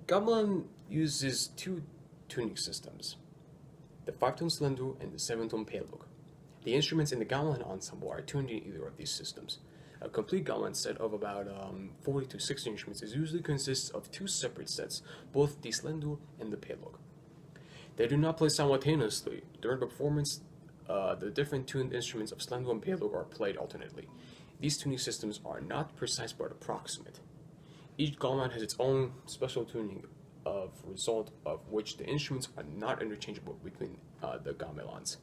Gamelan uses two tuning systems, the 5-tone slender and the 7-tone payload. The instruments in the Gamelan ensemble are tuned in either of these systems. A complete Gamelan set of about 40 to 60 instruments usually consists of two separate sets, both the slender and the payload. They do not play simultaneously. During the performance, the different tuned instruments of slender and payload are played alternately. These tuning systems are not precise but approximate. Each gamelan has its own special tuning, of result of which the instruments are not interchangeable between the gamelans.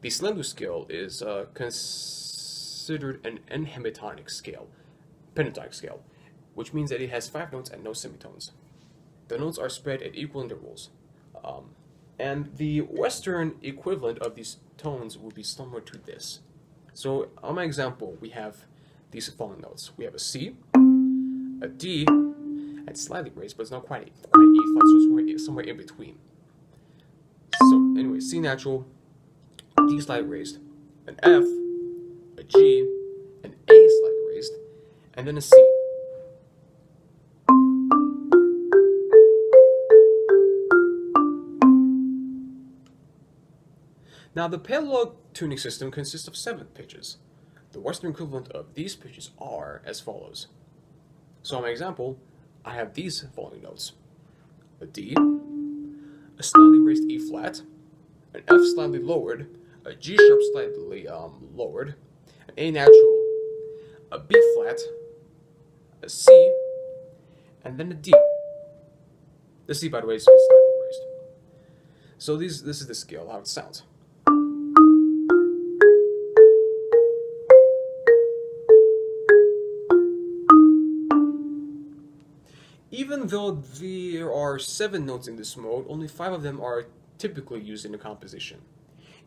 The slender scale is considered an pentatonic scale, which means that it has 5 notes and no semitones. The notes are spread at equal intervals. And the Western equivalent of these tones would be similar to this. So on my example, we have these following notes. We have a C, a D, and slightly raised, but it's not quite E flat, so it's somewhere in between. So anyway, C natural, D slightly raised, an F, a G, an A slightly raised, and then a C. Now, the payload tuning system consists of 7 pitches. The Western equivalent of these pitches are as follows. So, in my example, I have these following notes: a D, a slightly raised E flat, an F slightly lowered, a G sharp slightly lowered, an A natural, a B flat, a C, and then a D. The C, by the way, is slightly raised. So this is the scale, how it sounds. Even though there are 7 notes in this mode, only 5 of them are typically used in the composition.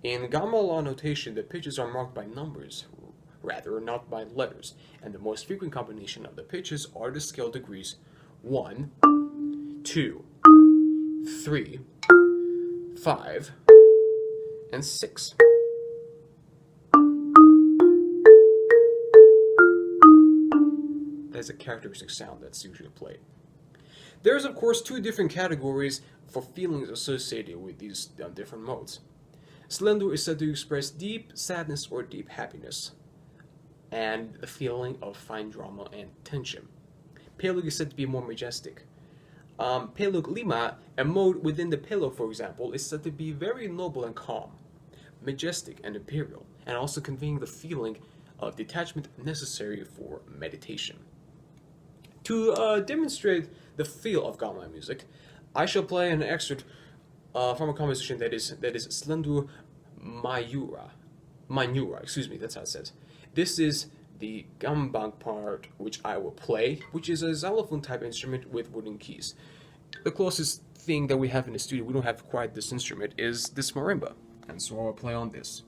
In Gamelan notation, the pitches are marked by numbers, rather not by letters, and the most frequent combination of the pitches are the scale degrees 1, 2, 3, 5, and 6. That's a characteristic sound that's usually played. There's, of course, 2 different categories for feelings associated with these different modes. Slender is said to express deep sadness or deep happiness, and the feeling of fine drama and tension. Payload is said to be more majestic. Payload Lima, a mode within the payload, for example, is said to be very noble and calm, majestic and imperial, and also conveying the feeling of detachment necessary for meditation. To demonstrate the feel of gamelan music, I shall play an excerpt from a composition that is Slender Mayura, that's how it says. This is the gambang part which I will play, which is a xylophone type instrument with wooden keys. The closest thing that we have in the studio, we don't have quite this instrument, is this marimba, and so I will play on this.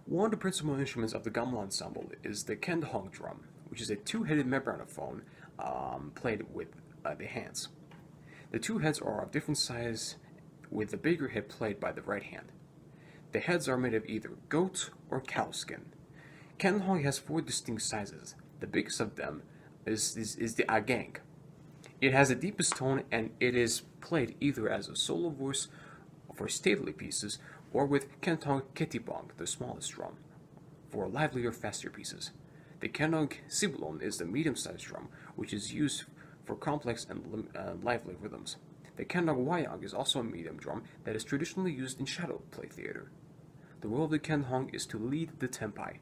One of the principal instruments of the gamelan ensemble is the kendhong drum, which is a 2-headed membranophone played with the hands. The 2 heads are of different size, with the bigger head played by the right hand. The heads are made of either goat or cow skin. Kendhong has 4 distinct sizes. The biggest of them is the agang. It has the deepest tone, and it is played either as a solo voice for stately pieces or with kendhong ketibong, the smallest drum, for livelier, faster pieces. The kendhong sibulon is the medium-sized drum, which is used for complex and lively rhythms. The kendong wayang is also a medium drum that is traditionally used in shadow play theater. The role of the kendong is to lead the tempi,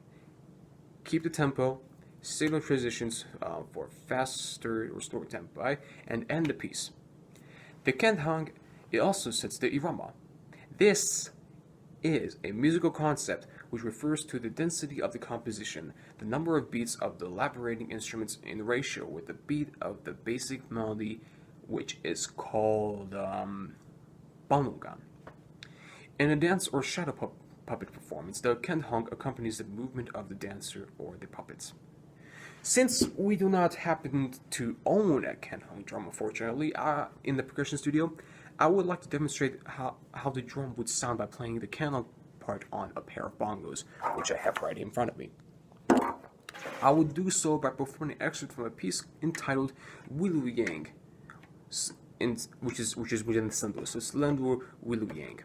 keep the tempo, signal transitions for faster or slower tempi, and end the piece. The kendong, it also sets the irama. This is a musical concept which refers to the density of the composition, the number of beats of the elaborating instruments in ratio with the beat of the basic melody, which is called banungan. In a dance or shadow puppet performance, the kendong accompanies the movement of the dancer or the puppets. Since we do not happen to own a kendong drum, unfortunately, in the percussion studio, I would like to demonstrate how the drum would sound by playing the kendong part on a pair of bongos, which I have right in front of me. I would do so by performing an excerpt from a piece entitled Wilu Yang, which is within the Slendur. So Slendur Wilu Yang.